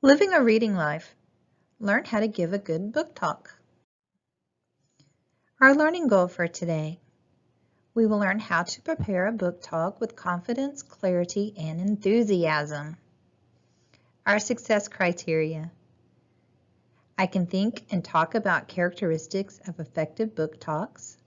Living a reading life. Learn how to give a good book talk. Our learning goal for today. We will learn how to prepare a book talk with confidence, clarity, and enthusiasm. Our success criteria. I can think and talk about characteristics of effective book talks.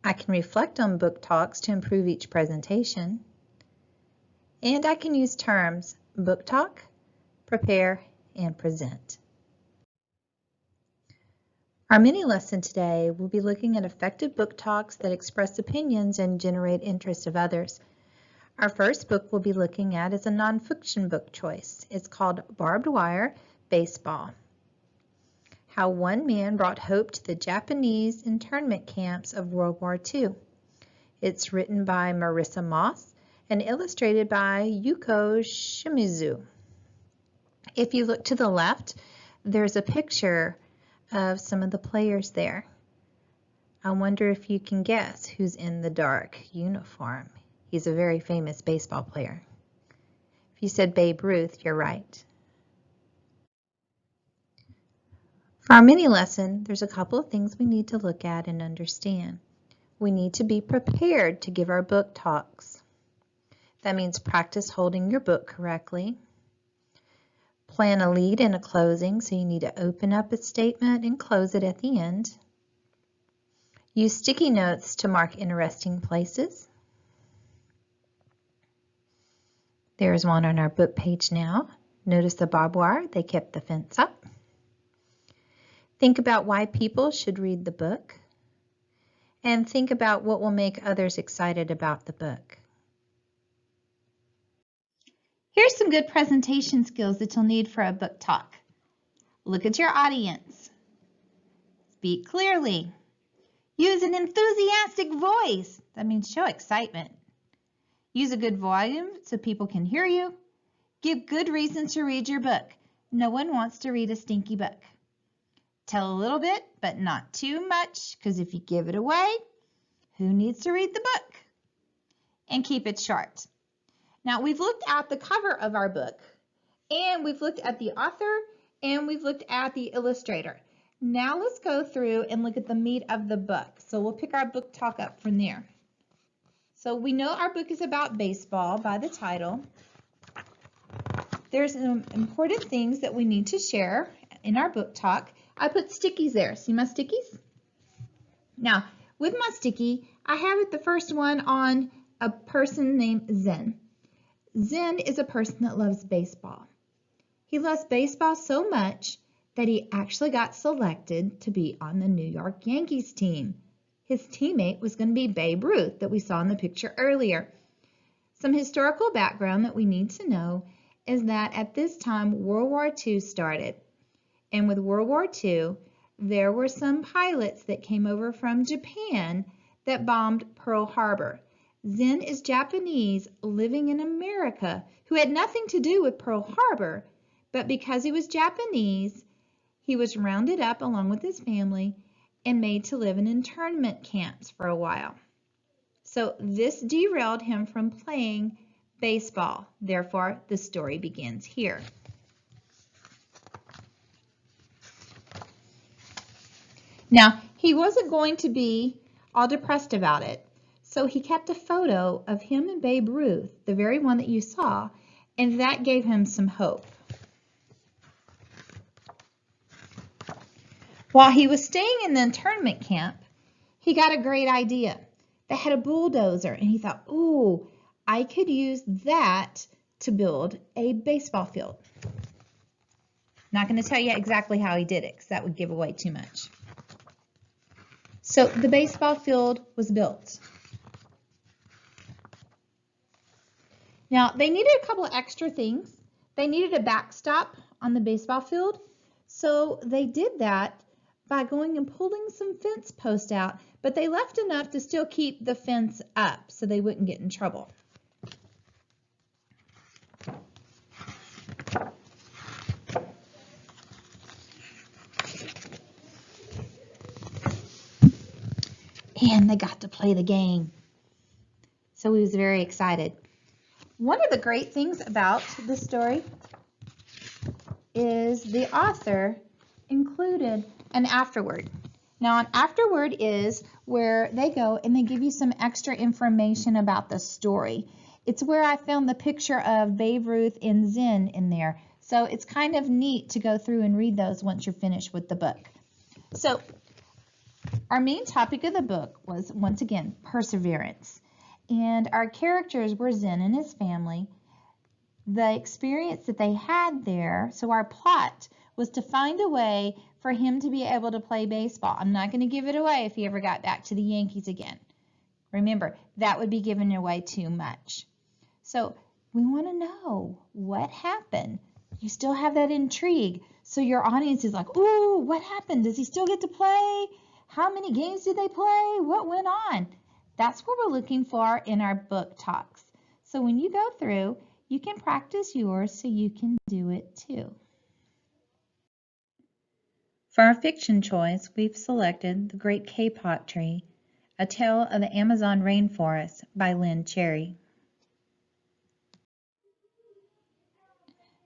I can reflect on book talks to improve each presentation. And I can use terms book talk, prepare, and present. Our mini lesson today will be looking at effective book talks that express opinions and generate interest of others. Our first book we'll be looking at is a nonfiction book choice. It's called Barbed Wire Baseball. How One Man Brought Hope to the Japanese Internment Camps of World War II. It's written by Marissa Moss and illustrated by Yuko Shimizu. If you look to the left, there's a picture of some of the players there. I wonder if you can guess who's in the dark uniform. He's a very famous baseball player. If you said Babe Ruth, you're right. For our mini lesson, there's a couple of things we need to look at and understand. We need to be prepared to give our book talks. That means practice holding your book correctly. Plan a lead and a closing, so you need to open up a statement and close it at the end. Use sticky notes to mark interesting places. There's one on our book page now. Notice the barbed wire, they kept the fence up. Think about why people should read the book. And think about what will make others excited about the book. Here's some good presentation skills that you'll need for a book talk. Look at your audience. Speak clearly. Use an enthusiastic voice. That means show excitement. Use a good volume so people can hear you. Give good reasons to read your book. No one wants to read a stinky book. Tell a little bit, but not too much, because if you give it away, who needs to read the book? And keep it short. Now, we've looked at the cover of our book, and we've looked at the author, and we've looked at the illustrator. Now let's go through and look at the meat of the book. So we'll pick our book talk up from there. So we know our book is about baseball by the title. There's some important things that we need to share in our book talk. I put stickies there. See my stickies? Now, with my sticky, I have it the first one on a person named Zen. Zen is a person that loves baseball. He loves baseball so much that he actually got selected to be on the New York Yankees team. His teammate was going to be Babe Ruth that we saw in the picture earlier. Some historical background that we need to know is that at this time World War II started. And with World War II, there were some pilots that came over from Japan that bombed Pearl Harbor. Zen is Japanese living in America who had nothing to do with Pearl Harbor, but because he was Japanese, he was rounded up along with his family and made to live in internment camps for a while. So this derailed him from playing baseball. Therefore, the story begins here. Now, he wasn't going to be all depressed about it. So he kept a photo of him and Babe Ruth, the very one that you saw, and that gave him some hope. While he was staying in the internment camp, he got a great idea. They had a bulldozer, and he thought, ooh, I could use that to build a baseball field. Not going to tell you exactly how he did it, because that would give away too much. So the baseball field was built. Now, they needed a couple of extra things. They needed a backstop on the baseball field, so they did that by going and pulling some fence posts out, but they left enough to still keep the fence up so they wouldn't get in trouble. And they got to play the game. So he was very excited. One of the great things about this story is the author included an afterword. Now, an afterword is where they go and they give you some extra information about the story. It's where I found the picture of Babe Ruth and Zen in there. So it's kind of neat to go through and read those once you're finished with the book. So our main topic of the book was, once again, perseverance. And our characters were Zen and his family. The experience that they had there, so our plot was to find a way for him to be able to play baseball. I'm not going to give it away if he ever got back to the Yankees again. Remember, that would be giving away too much. So we want to know what happened. You still have that intrigue. So your audience is like, ooh, what happened? Does he still get to play? How many games did they play? What went on? That's what we're looking for in our book talks. So when you go through, you can practice yours so you can do it too. For our fiction choice, we've selected The Great Kapok Tree, A Tale of the Amazon Rainforest by Lynn Cherry.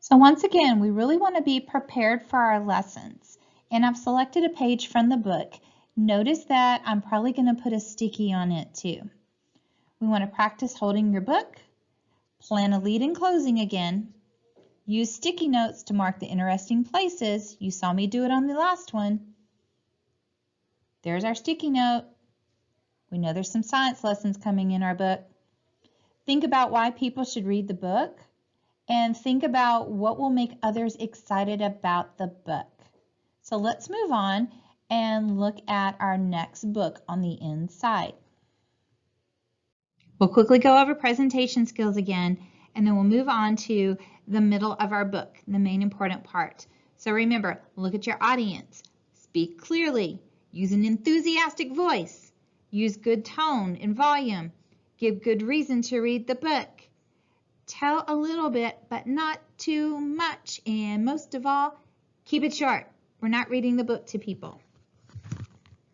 So once again, we really want to be prepared for our lessons. And I've selected a page from the book. Notice that I'm probably going to put a sticky on it too. We want to practice holding your book, plan a lead and closing again, use sticky notes to mark the interesting places. You saw me do it on the last one. There's our sticky note. We know there's some science lessons coming in our book. Think about why people should read the book, and think about what will make others excited about the book. So let's move on and look at our next book on the inside. We'll quickly go over presentation skills again, and then we'll move on to the middle of our book, the main important part. So remember, look at your audience. Speak clearly. Use an enthusiastic voice. Use good tone and volume. Give good reason to read the book. Tell a little bit, but not too much. And most of all, keep it short. We're not reading the book to people.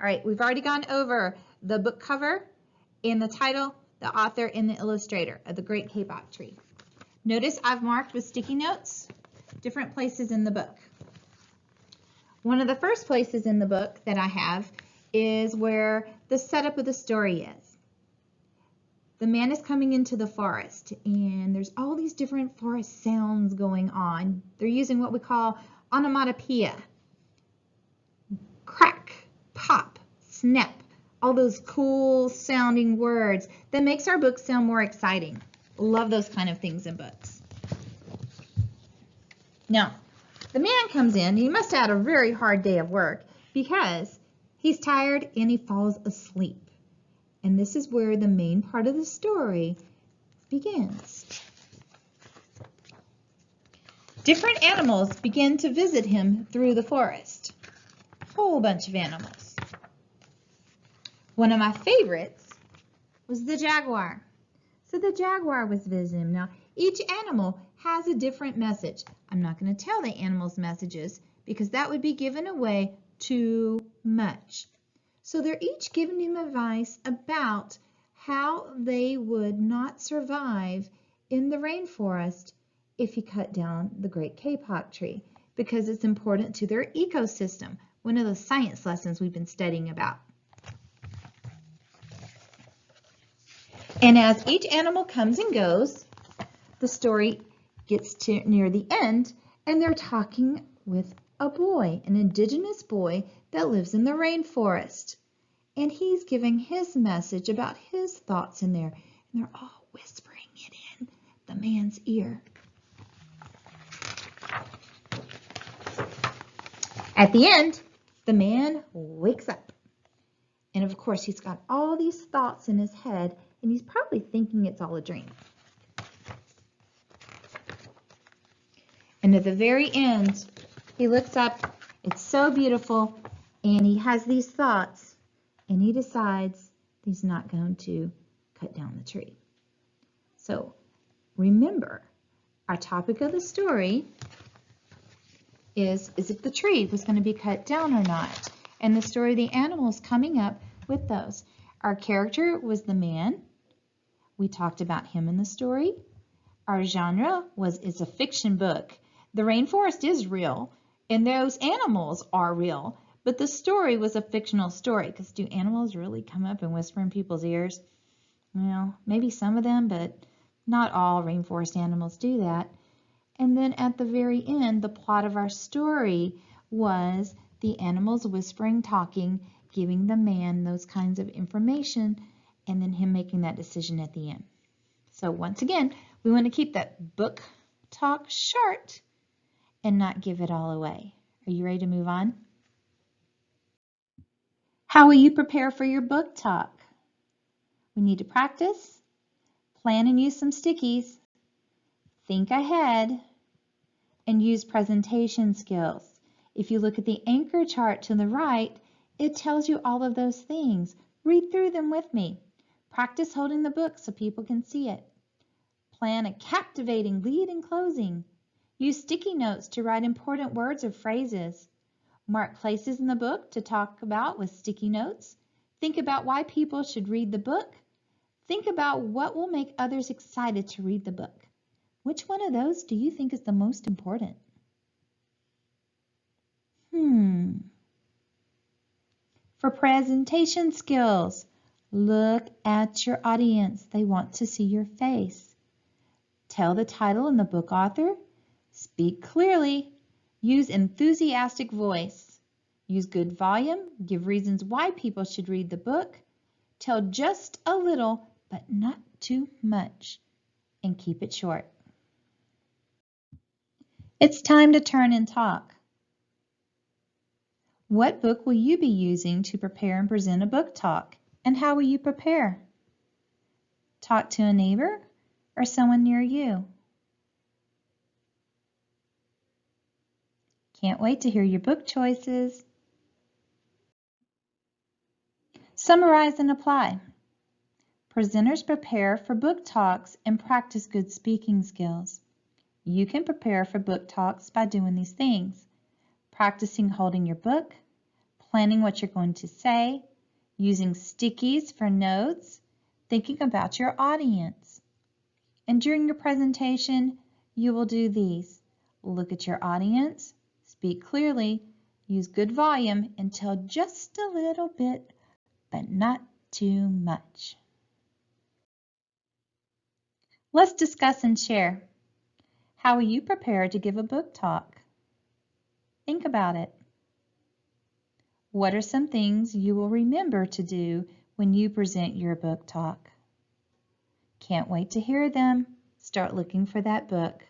All right, we've already gone over the book cover and the title, the author, and the illustrator of The Great Kapok Tree. Notice I've marked with sticky notes different places in the book. One of the first places in the book that I have is where the setup of the story is. The man is coming into the forest, and there's all these different forest sounds going on. They're using what we call onomatopoeia. Crack, pop, snap, all those cool sounding words that makes our book sound more exciting. Love those kind of things in books. Now, the man comes in, and he must have had a very hard day of work because he's tired and he falls asleep. And this is where the main part of the story begins. Different animals begin to visit him through the forest. A whole bunch of animals. One of my favorites was the jaguar. So the jaguar was visiting him. Now, each animal has a different message. I'm not going to tell the animals' messages because that would be giving away too much. So they're each giving him advice about how they would not survive in the rainforest if he cut down the Great Kapok Tree, because it's important to their ecosystem, one of those science lessons we've been studying about. And as each animal comes and goes, the story gets to near the end, and they're talking with a boy, an indigenous boy that lives in the rainforest. And he's giving his message about his thoughts in there. And they're all whispering it in the man's ear. At the end, the man wakes up. And of course, he's got all these thoughts in his head, and he's probably thinking it's all a dream. And at the very end, he looks up. It's so beautiful, and he has these thoughts. And he decides he's not going to cut down the tree. So remember, our topic of the story is if the tree was going to be cut down or not. And the story of the animals coming up with those. Our character was the man. We talked about him in the story. Our genre is a fiction book The rainforest is real, and those animals are real, but the story was a fictional story, because do animals really come up and whisper in people's ears? Well, maybe some of them, but not all rainforest animals do that. And then at the very end, the plot of our story was the animals whispering, talking, giving the man those kinds of information, and then him making that decision at the end. So once again, we want to keep that book talk short and not give it all away. Are you ready to move on? How will you prepare for your book talk? We need to practice, plan and use some stickies, think ahead, and use presentation skills. If you look at the anchor chart to the right, it tells you all of those things. Read through them with me. Practice holding the book so people can see it. Plan a captivating lead and closing. Use sticky notes to write important words or phrases. Mark places in the book to talk about with sticky notes. Think about why people should read the book. Think about what will make others excited to read the book. Which one of those do you think is the most important? For presentation skills, look at your audience. They want to see your face. Tell the title and the book author. Speak clearly. Use enthusiastic voice. Use good volume. Give reasons why people should read the book. Tell just a little, but not too much. And keep it short. It's time to turn and talk. What book will you be using to prepare and present a book talk? And how will you prepare? Talk to a neighbor or someone near you. Can't wait to hear your book choices. Summarize and apply. Presenters prepare for book talks and practice good speaking skills. You can prepare for book talks by doing these things: practicing holding your book, planning what you're going to say, using stickies for notes, thinking about your audience. And during your presentation, you will do these: look at your audience, speak clearly, use good volume, and tell just a little bit, but not too much. Let's discuss and share. How will you prepare to give a book talk? Think about it. What are some things you will remember to do when you present your book talk? Can't wait to hear them. Start looking for that book.